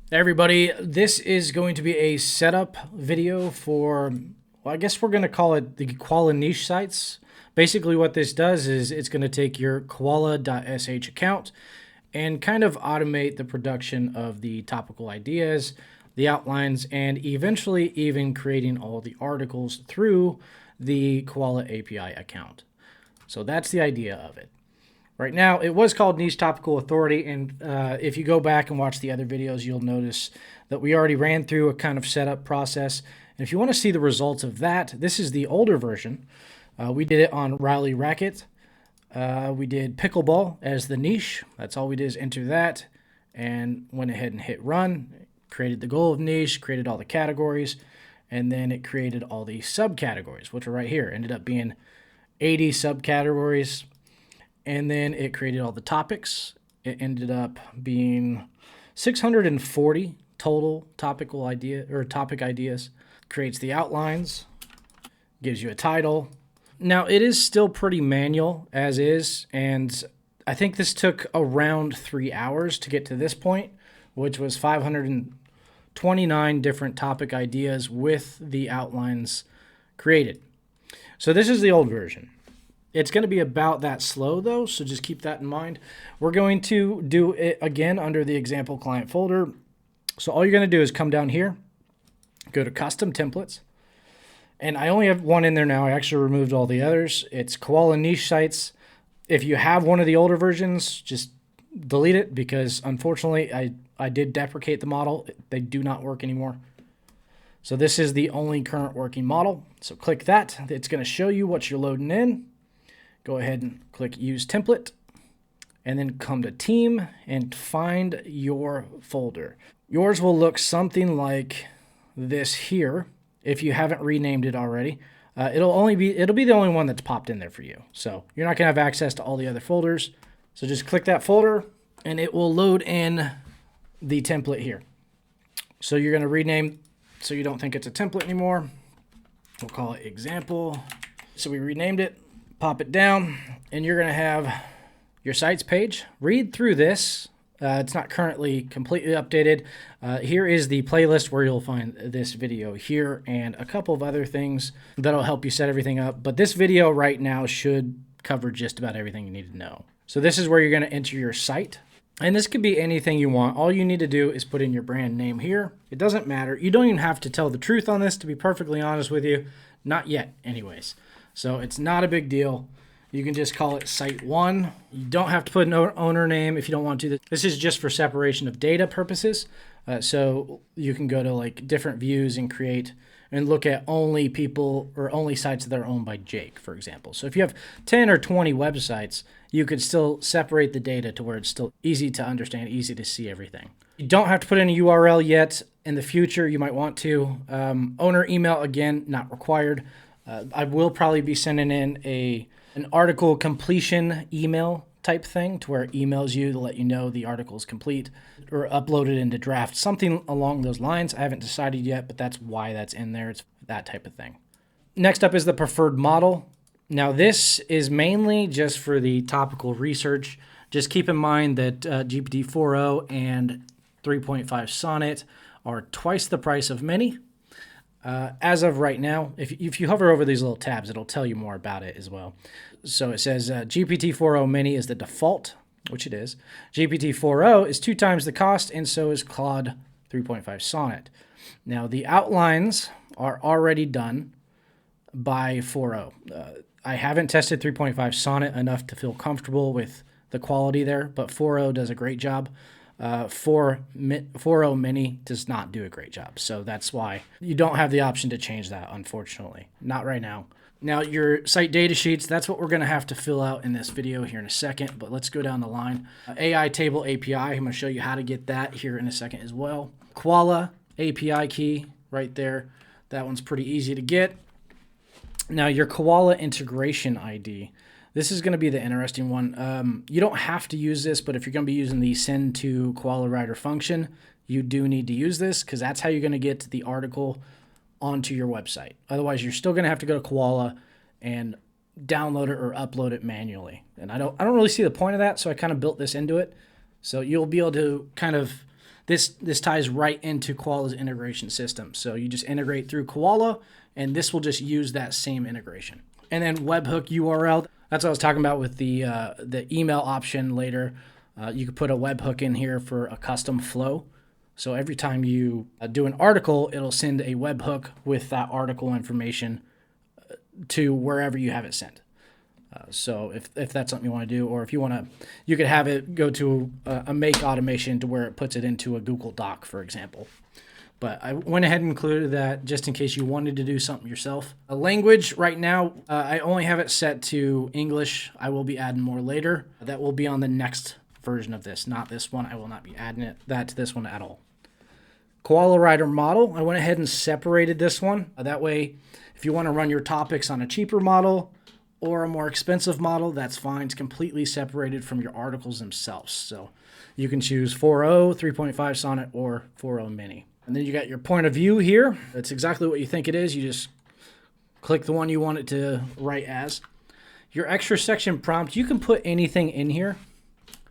Hey everybody, this is going to be a setup video for, well, I guess we're going to call it the Koala niche sites. Basically what this does is it's going to take your koala.sh account and kind of automate the production of the topical ideas, the outlines, and eventually even creating all the articles through the Koala API account. So that's the idea of it. Right now, it was called Niche Topical Authority, and if you go back and watch the other videos, you'll notice that we already ran through a kind of setup process. And if you want to see the results of that, this is the older version. We did it on Rally Racket. We did Pickleball as the niche. That's all we did is enter that, and went ahead and hit run. Created the goal of niche, created all the categories, and then it created all the subcategories, which are right here. Ended up being 80 subcategories. And then it created all the topics. It ended up being 640 total topic ideas. Creates the outlines, gives you a title. Now it is still pretty manual as is, and I think this took around 3 hours to get to this point, which was 529 different topic ideas with the outlines created. So this is the old version. It's going to be about that slow though, so just keep that in mind. We're going to do it again under the example client folder. So all you're going to do is come down here, go to custom templates, and I only have one in there now. I actually removed all the others. It's Koala niche sites. If you have one of the older versions, just delete it because unfortunately I did deprecate the model. They do not work anymore. So this is the only current working model. So click that. It's going to show you what you're loading in. Go ahead and click Use Template, and then come to Team and find your folder. Yours will look something like this here if you haven't renamed it already. It'll be the only one that's popped in there for you. So you're not going to have access to all the other folders. So just click that folder, and it will load in the template here. So you're going to rename so you don't think it's a template anymore. We'll call it Example. So we renamed it. Pop it down, and you're going to have your sites page. Read through this. It's not currently completely updated. Here is the playlist where you'll find this video here and a couple of other things that'll help you set everything up. But this video right now should cover just about everything you need to know. So this is where you're going to enter your site. And this could be anything you want. All you need to do is put in your brand name here. It doesn't matter. You don't even have to tell the truth on this, to be perfectly honest with you. Not yet, anyways. So it's not a big deal. You can just call it Site 1. You don't have to put an owner name if you don't want to. This is just for separation of data purposes. So you can go to like different views and create and look at only people or only sites that are owned by Jake, for example. So if you have 10 or 20 websites, you could still separate the data to where it's still easy to understand, easy to see everything. You don't have to put in a URL yet. In the future, you might want to. Owner email, again, not required. I will probably be sending in an article completion email type thing to where it emails you to let you know the article is complete or uploaded into draft, something along those lines. I haven't decided yet, but that's why that's in there. It's that type of thing. Next up is the preferred model. Now this is mainly just for the topical research. Just keep in mind that GPT-4o and 3.5 Sonnet are twice the price of many. As of right now, if you hover over these little tabs, it'll tell you more about it as well. So it says GPT-4o Mini is the default, which it is. GPT-4o is 2 times the cost, and so is Claude 3.5 Sonnet. Now, the outlines are already done by 4o. I haven't tested 3.5 Sonnet enough to feel comfortable with the quality there, but 4o does a great job. 4o Mini does not do a great job. So that's why you don't have the option to change that, unfortunately. Not right now. Now, your site data sheets, that's what we're going to have to fill out in this video here in a second, but let's go down the line. AI Table API, I'm going to show you how to get that here in a second as well. Koala API key right there. That one's pretty easy to get. Now, your Koala integration ID. This is going to be the interesting one. You don't have to use this, but if you're going to be using the send to Koala Writer function, you do need to use this because that's how you're going to get the article onto your website. Otherwise, you're still going to have to go to Koala and download it or upload it manually. And I don't really see the point of that, so I kind of built this into it. So you'll be able to kind of This ties right into Koala's integration system. So you just integrate through Koala, and this will just use that same integration. And then webhook URL. That's what I was talking about with the email option later. You could put a webhook in here for a custom flow. So every time you do an article, it'll send a webhook with that article information to wherever you have it sent. So if that's something you want to do, or if you want to, you could have it go to a make automation to where it puts it into a Google Doc, for example. But I went ahead and included that just in case you wanted to do something yourself. A language right now, I only have it set to English. I will be adding more later. That will be on the next version of this, not this one. I will not be adding that to this one at all. Koala Writer model, I went ahead and separated this one. That way, if you want to run your topics on a cheaper model or a more expensive model, that's fine. It's completely separated from your articles themselves. So you can choose 4.0, 3.5 Sonnet, or 4.0 Mini. And then you got your point of view here. That's exactly what you think it is. You just click the one you want it to write as. Your extra section prompt, you can put anything in here.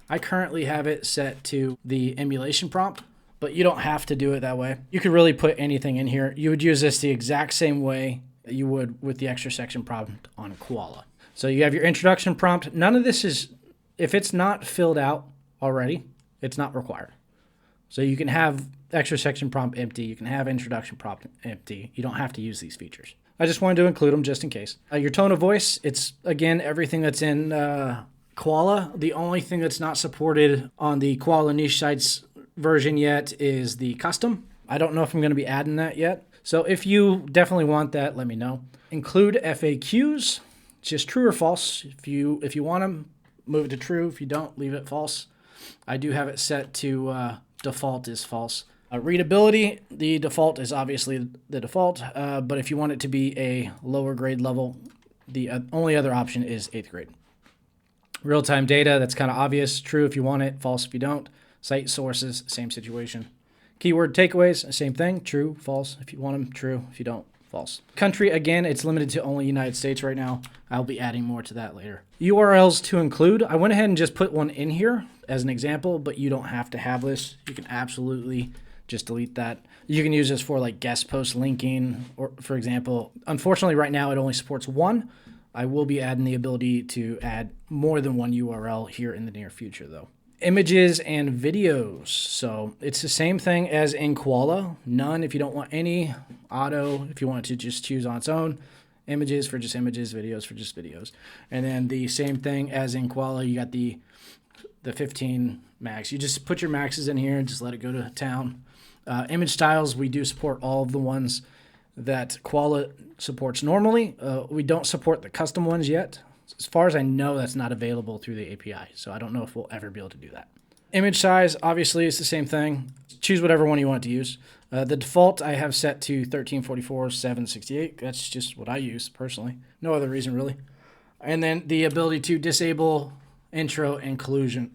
I currently have it set to the emulation prompt, but you don't have to do it that way. You could really put anything in here. You would use this the exact same way that you would with the extra section prompt on Koala. So you have your introduction prompt. None of this is, if it's not filled out already, it's not required. So you can have extra section prompt empty. You can have introduction prompt empty. You don't have to use these features. I just wanted to include them just in case. Your tone of voice, it's, again, everything that's in Koala. The only thing that's not supported on the Koala niche sites version yet is the custom. I don't know if I'm going to be adding that yet. So if you definitely want that, let me know. Include FAQs, just true or false. If you want them, move it to true. If you don't, leave it false. I do have it set to default is false. Readability, the default is obviously the default, but if you want it to be a lower grade level, the only other option is 8th grade. Real-time data, that's kind of obvious. True if you want it, false if you don't. Site sources, same situation. Keyword takeaways, same thing. True, false if you want them. True if you don't, false. Country, again, it's limited to only United States right now. I'll be adding more to that later. URLs to include, I went ahead and just put one in here as an example, but you don't have to have this. You can absolutely just delete that. You can use this for like guest post linking, or for example, unfortunately right now it only supports one. I will be adding the ability to add more than one URL here in the near future though. Images and videos. So it's the same thing as in Koala. None if you don't want any. Auto if you want to just choose on its own. Images for just images, videos for just videos. And then the same thing as in Koala, you got the 15 max. You just put your maxes in here and just let it go to town. Image styles, we do support all of the ones that Koala supports normally. We don't support the custom ones yet. As far as I know, that's not available through the API, so I don't know if we'll ever be able to do that. Image size, obviously, is the same thing. Choose whatever one you want to use. The default I have set to 1344 768. That's just what I use personally. No other reason really. And then the ability to disable intro and conclusion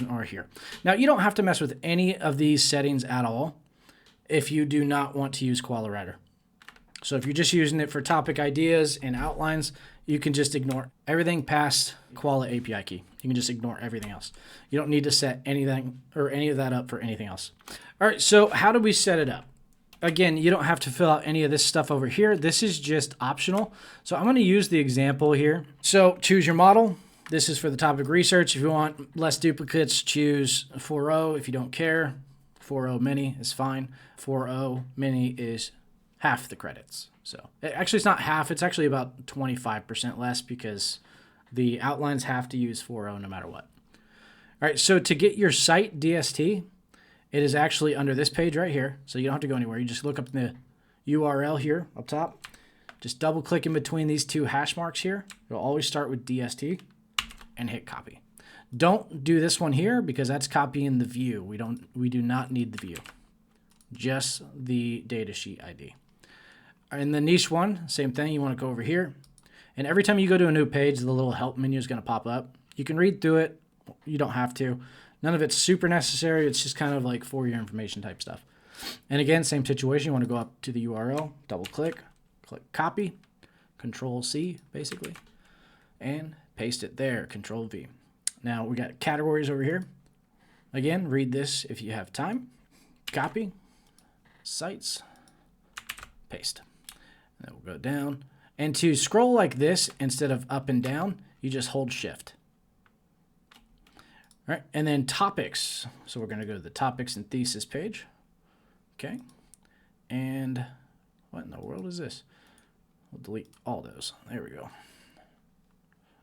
are here. Now you don't have to mess with any of these settings at all if you do not want to use Koala Writer. So if you're just using it for topic ideas and outlines, you can just ignore everything past Koala API key. You can just ignore everything else. You don't need to set anything or any of that up for anything else. All right, so how do we set it up? Again, you don't have to fill out any of this stuff over here. This is just optional. So I'm going to use the example here. So choose your model. This is for the topic research. If you want less duplicates, choose 4.0. If you don't care, 4.0 Mini is fine. 4.0 Mini is half the credits. So actually it's not half, it's actually about 25% less because the outlines have to use 4.0 no matter what. All right, so to get your site DST, it is actually under this page right here. So you don't have to go anywhere. You just look up the URL here up top. Just double click in between these two hash marks here. It'll always start with DST and hit copy. Don't do this one here because that's copying the view. We do not need the view, just the datasheet ID. In the niche one, same thing. You want to go over here, and every time you go to a new page, the little help menu is going to pop up. You can read through it. You don't have to. None of it's super necessary. It's just kind of like for your information type stuff. And again, same situation. You want to go up to the URL, double click, click copy, Control C basically, and paste it there, Control V. Now we got categories over here. Again, read this if you have time. copy, sites, paste. And then we'll go down. And to scroll like this, instead of up and down, you just hold shift. All right, and then topics. So we're gonna go to the topics and thesis page. Okay, and what in the world is this? We'll delete all those. There we go.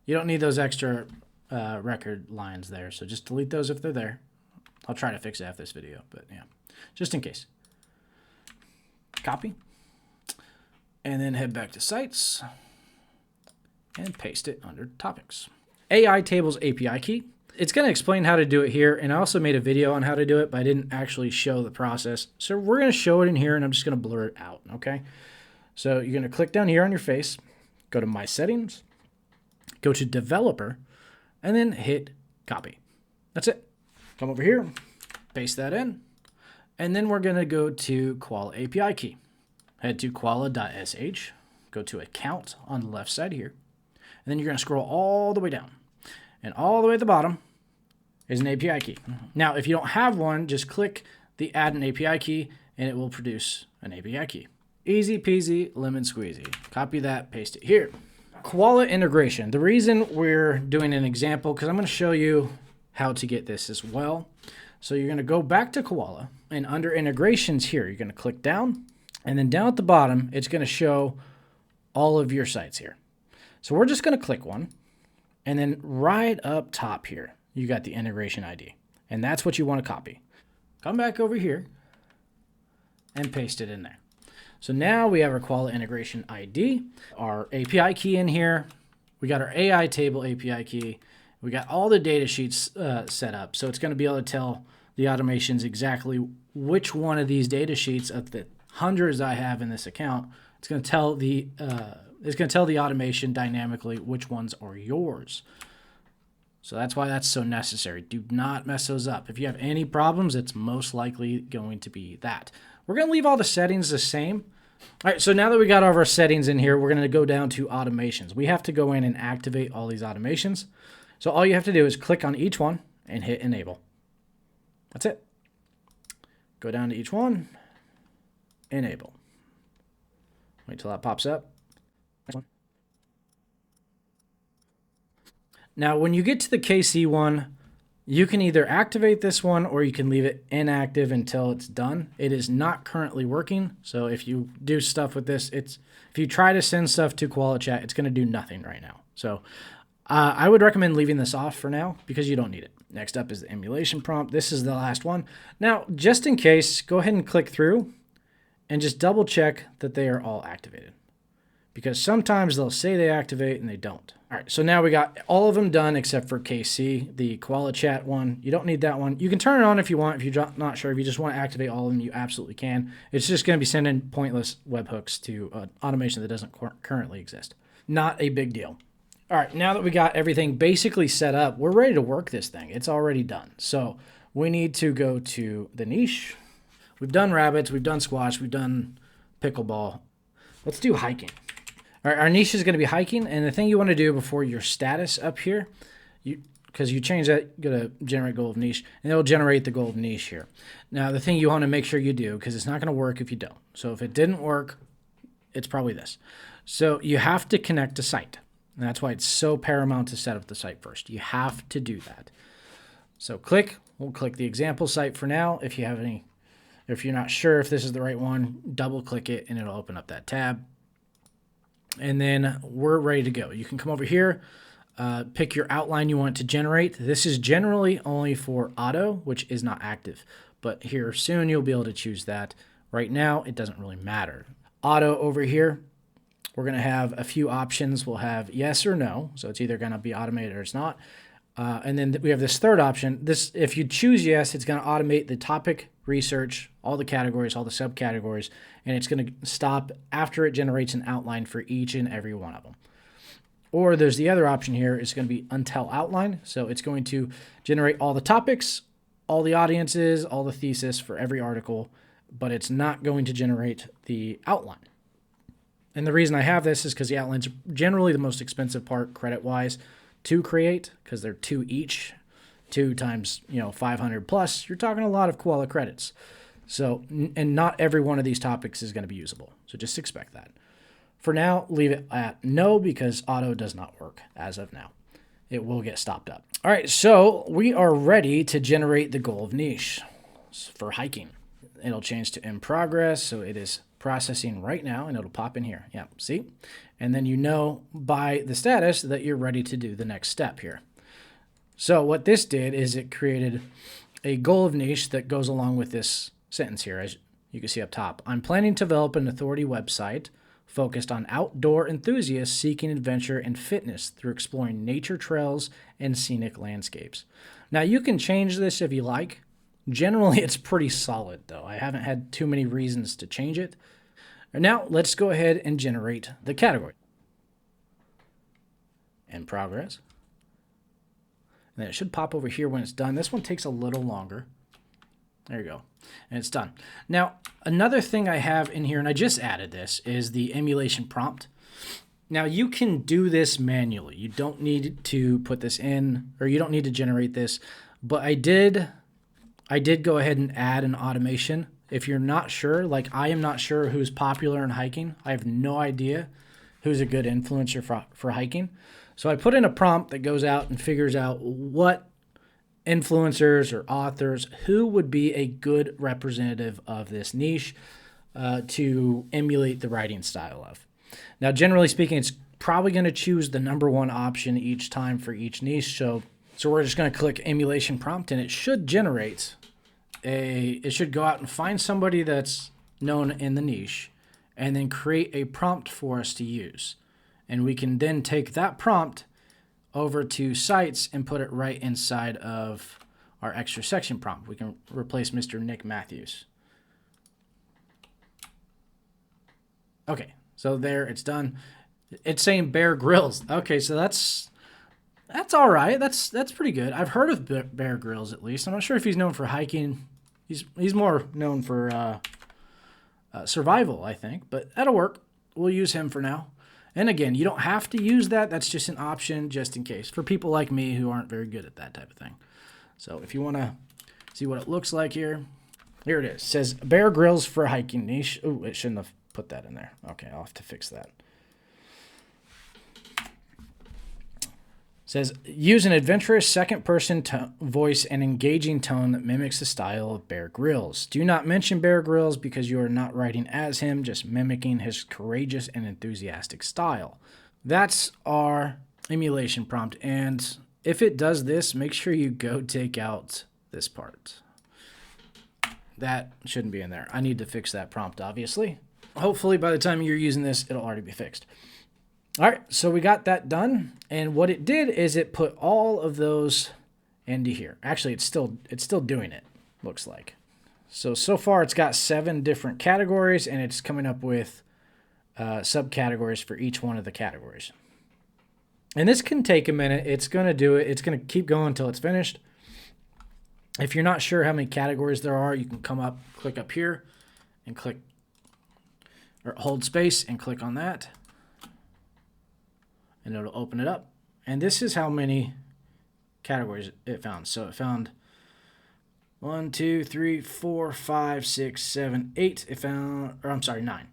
You don't need those extra record lines there, so just delete those if they're there. I'll try to fix it after this video, but yeah, just in case. Copy, and then head back to sites and paste it under topics. AI tables API key. It's going to explain how to do it here, and I also made a video on how to do it, but I didn't actually show the process. So we're going to show it in here, and I'm just going to blur it out, okay? So you're going to click down here on your face, go to My Settings, go to Developer, and then hit Copy. That's it. Come over here, paste that in, and then we're going to go to Koala API key. Head to koala.sh, go to Account on the left side here, and then you're going to scroll all the way down. And all the way at the bottom is an API key. Now, if you don't have one, just click the Add an API key, and it will produce an API key. Easy peasy, lemon squeezy. Copy that, paste it here. Koala integration. The reason we're doing an example, because I'm going to show you how to get this as well. So you're going to go back to Koala, and under integrations here, you're going to click down, and then down at the bottom, it's going to show all of your sites here. So we're just going to click one. And then right up top here, you got the integration ID. And that's what you want to copy. Come back over here and paste it in there. So now we have our Koala integration ID, our API key in here. We got our AI table API key. We got all the data sheets set up. So it's going to be able to tell the automations exactly which one of these data sheets of the hundreds I have in this account. It's going to tell the automation dynamically which ones are yours. So that's why that's so necessary. Do not mess those up. If you have any problems, it's most likely going to be that. We're going to leave all the settings the same. All right, so now that we got all of our settings in here, we're going to go down to automations. We have to go in and activate all these automations. So all you have to do is click on each one and hit enable. That's it. Go down to each one, enable. Wait till that pops up. Next one. Now, when you get to the KC one, you can either activate this one or you can leave it inactive until it's done. It is not currently working. So if you do stuff with this, if you try to send stuff to Koala Chat, it's going to do nothing right now. So I would recommend leaving this off for now because you don't need it. Next up is the emulation prompt. This is the last one. Now, just in case, go ahead and click through and just double check that they are all activated, because sometimes they'll say they activate and they don't. All right, so now we got all of them done except for KC, the Koala Chat one. You don't need that one. You can turn it on if you want. If you're not sure, if you just want to activate all of them, you absolutely can. It's just going to be sending pointless webhooks to automation that doesn't currently exist. Not a big deal. All right, now that we got everything basically set up, we're ready to work this thing. It's already done. So we need to go to the niche. We've done rabbits, we've done squash, we've done pickleball. Let's do hiking. All right, our niche is going to be hiking, and the thing you want to do before your status up here, because you change that, you go to generate goal of niche, and it'll generate the goal of niche here. Now, the thing you want to make sure you do, because it's not going to work if you don't. So if it didn't work, it's probably this. So you have to connect a site. And that's why it's so paramount to set up the site first. You have to do that. So we'll click the example site for now. If you're not sure if this is the right one, double click it and it'll open up that tab. And then we're ready to go. You can come over here, pick your outline you want to generate. This is generally only for auto, which is not active. But here soon you'll be able to choose that. Right now, it doesn't really matter. Auto over here, we're going to have a few options. We'll have yes or no. So it's either going to be automated or it's not. And then we have this third option. If you choose yes, it's going to automate the topic, research, all the categories, all the subcategories, and it's going to stop after it generates an outline for each and every one of them. Or there's the other option here. It's going to be until outline. So it's going to generate all the topics, all the audiences, all the thesis for every article, but it's not going to generate the outline. And the reason I have this is because the outline's generally the most expensive part credit-wise to create, because they're 2 each, 2 times 500 plus. You're talking a lot of Koala credits. So, and not every one of these topics is going to be usable. So just expect that. For now, leave it at no because auto does not work as of now. It will get stopped up. All right, so we are ready to generate the goal of niche for hiking. It'll change to in progress, so it is processing right now, and it'll pop in here. Yeah, see? And then you know by the status that you're ready to do the next step here. So what this did is it created a goal of niche that goes along with this sentence here, as you can see up top. I'm planning to develop an authority website focused on outdoor enthusiasts seeking adventure and fitness through exploring nature trails and scenic landscapes. Now, you can change this if you like. Generally, it's pretty solid, though. I haven't had too many reasons to change it. Now, let's go ahead and generate the category. In progress. And then it should pop over here when it's done. This one takes a little longer. There you go. And it's done. Now, another thing I have in here, and I just added this, is the emulation prompt. Now, you can do this manually. You don't need to put this in, or you don't need to generate this. But I did go ahead and add an automation. If you're not sure, like I am not sure who's popular in hiking. I have no idea who's a good influencer for hiking. So I put in a prompt that goes out and figures out what influencers or authors, who would be a good representative of this niche to emulate the writing style of. Now, generally speaking, it's probably going to choose the #1 option each time for each niche. So we're just going to click emulation prompt, and it should generate it should go out and find somebody that's known in the niche and then create a prompt for us to use. And we can then take that prompt over to sites and put it right inside of our extra section prompt. We can replace Mr. Nick Matthews. Okay, so there, it's done. It's saying Bear Grylls. Okay, so that's all right. That's pretty good. I've heard of Bear Grylls at least. I'm not sure if he's known for hiking. He's more known for survival, I think, but that'll work. We'll use him for now. And again, you don't have to use that. That's just an option just in case for people like me who aren't very good at that type of thing. So if you want to see what it looks like here it is. It says Bear Grylls for hiking niche. Oh, it shouldn't have put that in there. Okay, I'll have to fix that. It says use an adventurous second-person voice and engaging tone that mimics the style of Bear Grylls. Do not mention Bear Grylls because you are not writing as him, just mimicking his courageous and enthusiastic style. That's our emulation prompt, and if it does this, make sure you go take out this part. That shouldn't be in there. I need to fix that prompt, obviously. Hopefully, by the time you're using this, it'll already be fixed. All right, so we got that done, and what it did is it put all of those into here. Actually, it's still doing it, looks like. So far it's got 7 different categories, and it's coming up with subcategories for each one of the categories. And this can take a minute. It's going to do it. It's going to keep going until it's finished. If you're not sure how many categories there are, you can come up, click up here, and click, or hold space and click on that. And it'll open it up. And this is how many categories it found. So it found 1, 2, 3, 4, 5, 6, 7, 8. It found, or I'm sorry, 9.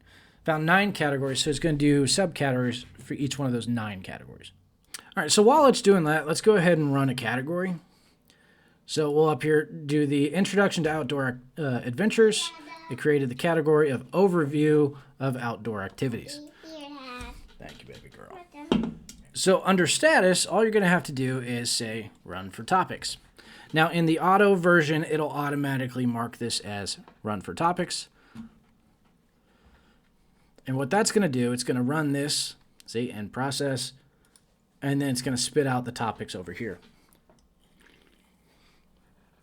Found 9 categories. So it's going to do subcategories for each one of those 9 categories. All right, so while it's doing that, let's go ahead and run a category. So we'll up here do the introduction to outdoor adventures. It created the category of overview of outdoor activities. Thank you, baby girl. So under status, all you're going to have to do is say run for topics. Now in the auto version, it'll automatically mark this as run for topics. And what that's going to do, it's going to run this, see, and process, and then it's going to spit out the topics over here.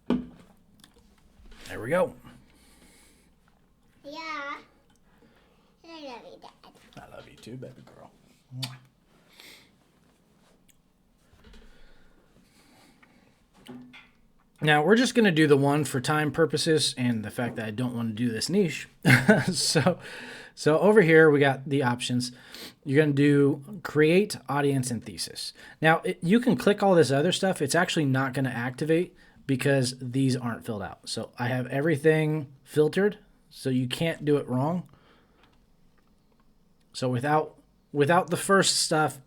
There we go. Yeah. I love you, Dad. I love you too, baby girl. Now, we're just going to do the one for time purposes and the fact that I don't want to do this niche. So over here, we got the options. You're going to do create, audience, and thesis. Now, you can click all this other stuff. It's actually not going to activate, because these aren't filled out. So I have everything filtered, so you can't do it wrong. So without the first stuff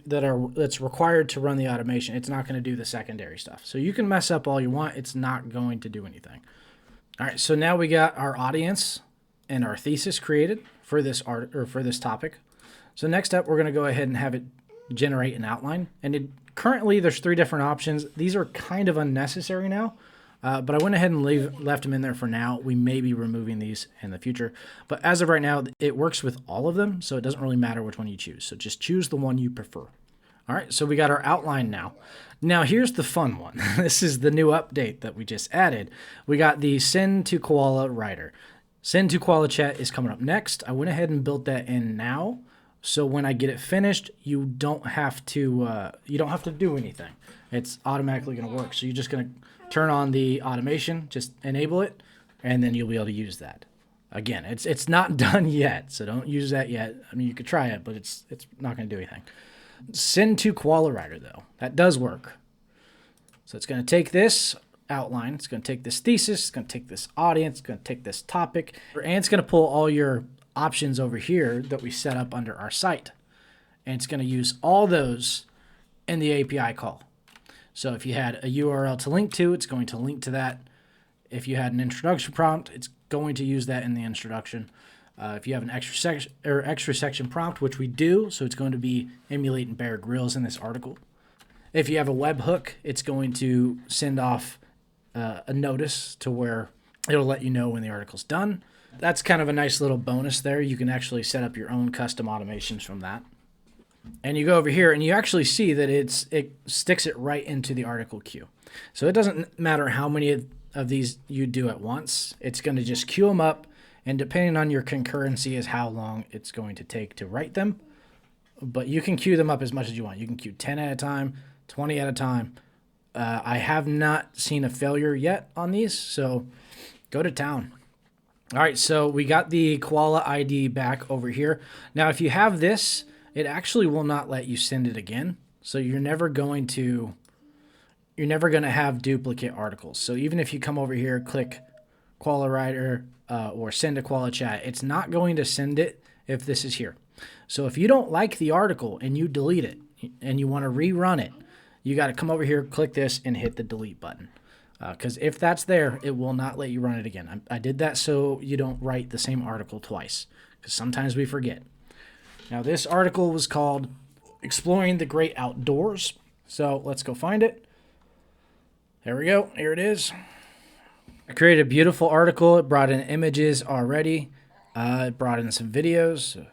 that's required to run the automation, it's not going to do the secondary stuff. So you can mess up all you want, it's not going to do anything. All right, so now we got our audience and our thesis created for this art or for this topic. So next up, we're going to go ahead and have it generate an outline. And currently, there's 3 different options. These are kind of unnecessary now, but I went ahead and left them in there for now. We may be removing these in the future. But as of right now, it works with all of them, so it doesn't really matter which one you choose. So just choose the one you prefer. All right, so we got our outline now. Now, here's the fun one. This is the new update that we just added. We got the Send to Koala Writer. Send to Koala Chat is coming up next. I went ahead and built that in now. So when I get it finished, you don't have to do anything. It's automatically going to work. So you're just going to turn on the automation, just enable it, and then you'll be able to use that. Again, it's not done yet, so don't use that yet. I mean, you could try it, but it's not going to do anything. Send to Koala Writer, though. That does work. So it's going to take this outline, it's going to take this thesis, it's going to take this audience, it's going to take this topic, and it's going to pull all your options over here that we set up under our site. And it's going to use all those in the API call. So if you had a URL to link to, it's going to link to that. If you had an introduction prompt, it's going to use that in the introduction. If you have an extra section prompt, which we do, so it's going to be emulating Bear Grylls in this article. If you have a webhook, it's going to send off a notice to where it'll let you know when the article's done. That's kind of a nice little bonus there. You can actually set up your own custom automations from that. And you go over here and you actually see that it sticks it right into the article queue. So it doesn't matter how many of these you do at once. It's going to just queue them up, and depending on your concurrency is how long it's going to take to write them. But you can queue them up as much as you want. You can queue 10 at a time, 20 at a time. I have not seen a failure yet on these, so go to town. All right, so we got the Koala ID back over here. Now, if you have this, it actually will not let you send it again. So you're never going to have duplicate articles. So even if you come over here, click Koala Writer or send to Koala Chat, it's not going to send it if this is here. So if you don't like the article and you delete it and you want to rerun it, you got to come over here, click this, and hit the delete button. Because if that's there, it will not let you run it again. I did that so you don't write the same article twice, because sometimes we forget. Now, this article was called Exploring the Great Outdoors. So let's go find it. There we go. Here it is. I created a beautiful article. It brought in images already. It brought in some videos.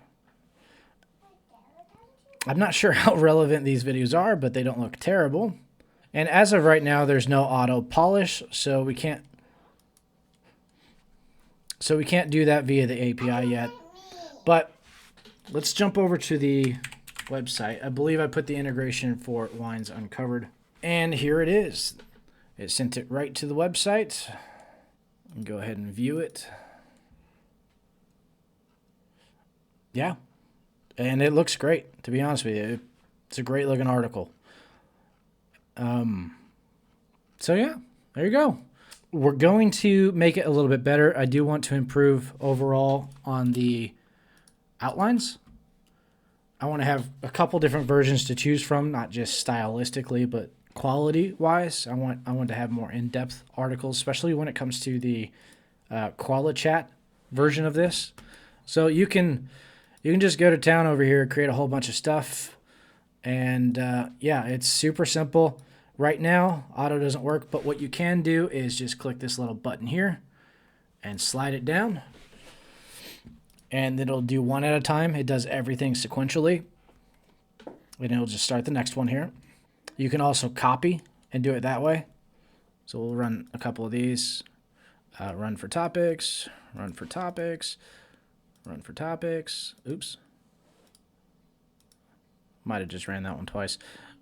I'm not sure how relevant these videos are, but they don't look terrible. And as of right now, there's no auto polish, so we can't do that via the API yet. But let's jump over to the website. I believe I put the integration for Lines Uncovered, and here it is. It sent it right to the website. Go ahead and view it. Yeah, and it looks great, to be honest with you. It's a great looking article. So yeah, there you go. We're going to make it a little bit better. I do want to improve overall on the outlines. I want to have a couple different versions to choose from, not just stylistically, but quality-wise. I want to have more in-depth articles, especially when it comes to the Koala Chat version of this. So you can just go to town over here, create a whole bunch of stuff, and yeah, it's super simple. Right now, auto doesn't work, but what you can do is just click this little button here and slide it down, and it'll do one at a time. It does everything sequentially, and it'll just start the next one here. You can also copy and do it that way. So we'll run a couple of these. Run for topics, run for topics, run for topics. Oops. Might have just ran that one twice.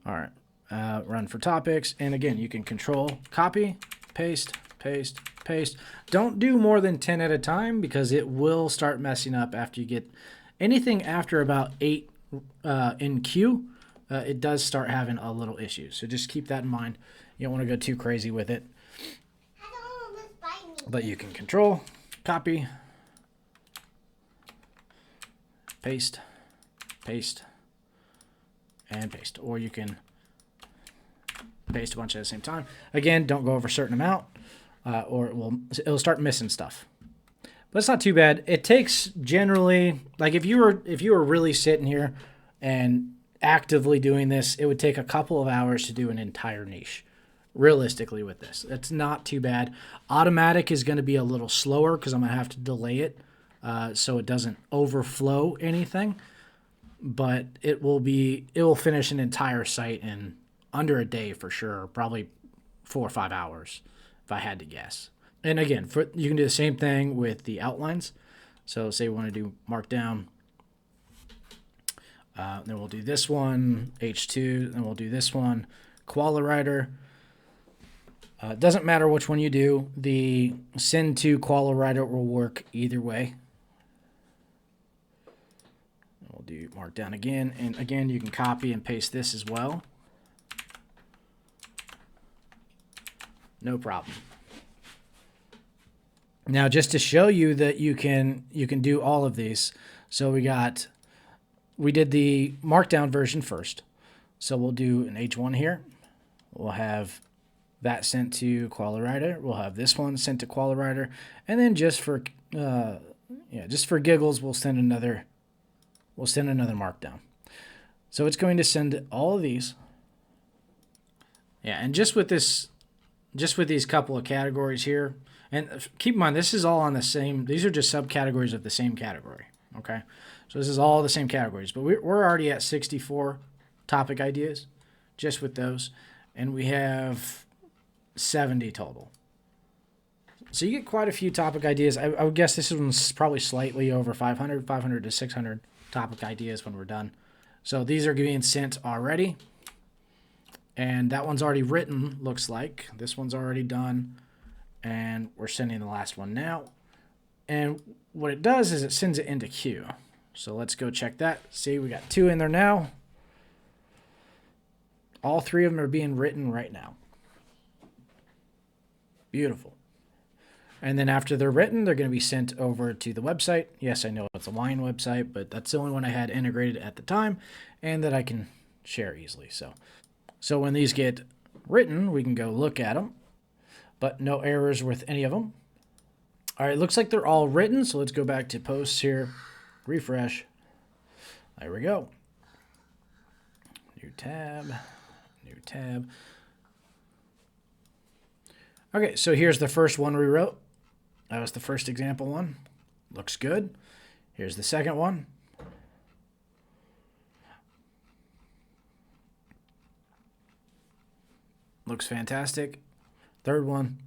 All right. Run for topics, and again, you can control copy, paste, paste, paste. Don't do more than 10 at a time, because it will start messing up after you get anything after about 8 in queue. It does start having a little issue, so just keep that in mind. You don't want to go too crazy with it. But you can control, copy, paste, paste, and paste. Or you can paste a bunch at the same time. Again, don't go over a certain amount, or it'll start missing stuff. But it's not too bad. It takes generally, like if you were really sitting here and actively doing this, it would take a couple of hours to do an entire niche. Realistically with this, it's not too bad. Automatic is going to be a little slower because I'm going to have to delay it so it doesn't overflow anything. But it will finish an entire site in under a day for sure, probably 4 or 5 hours if I had to guess. And again, you can do the same thing with the outlines. So say we want to do Markdown. Then we'll do this one, H2, then we'll do this one, Koala Writer. Doesn't matter which one you do. The send to Koala Writer will work either way. We'll do Markdown again. And again, you can copy and paste this as well. No problem. Now, just to show you that you can do all of these. So we did the Markdown version first. So we'll do an H1 here. We'll have that sent to Koala Writer. We'll have this one sent to Koala Writer, and then just for giggles, we'll send another Markdown. So it's going to send all of these. Yeah, and just with these couple of categories here, and keep in mind this is all on the same. These are just subcategories of the same category. Okay, so this is all the same categories, but we're already at 64 topic ideas just with those, and we have 70 total. So you get quite a few topic ideas. I would guess this one's probably slightly over 500 to 600 topic ideas when we're done. So these are being sent already. And that one's already written, looks like. This one's already done. And we're sending the last one now. And what it does is it sends it into queue. So let's go check that. See, we got 2 in there now. All 3 of them are being written right now. Beautiful. And then after they're written, they're going to be sent over to the website. Yes, I know it's a Wine website, but that's the only one I had integrated at the time and that I can share easily. So when these get written, we can go look at them, but no errors with any of them. All right, looks like they're all written. So let's go back to posts here, refresh. There we go. New tab, new tab. Okay, so here's the first one we wrote. That was the first example one. Looks good. Here's the second one. Looks fantastic. Third one.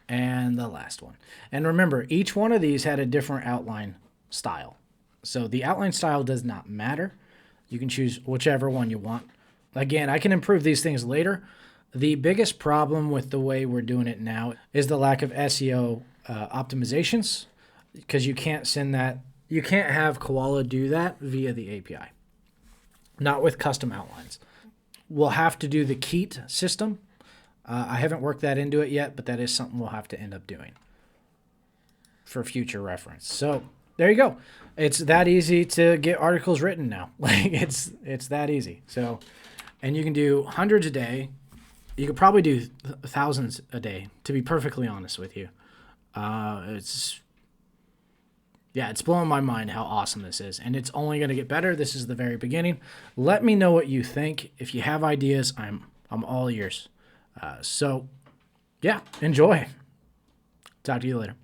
And the last one. And remember, each one of these had a different outline style. So the outline style does not matter. You can choose whichever one you want. Again, I can improve these things later. The biggest problem with the way we're doing it now is the lack of SEO optimizations, because you can't send that. You can't have Koala do that via the API. Not with custom outlines. We'll have to do the Keat system. I haven't worked that into it yet, but that is something we'll have to end up doing for future reference. So there you go. It's that easy to get articles written now. Like it's that easy. So. And you can do hundreds a day. You could probably do thousands a day, to be perfectly honest with you. It's blowing my mind how awesome this is. And it's only going to get better. This is the very beginning. Let me know what you think. If you have ideas, I'm all ears. So, yeah, enjoy. Talk to you later.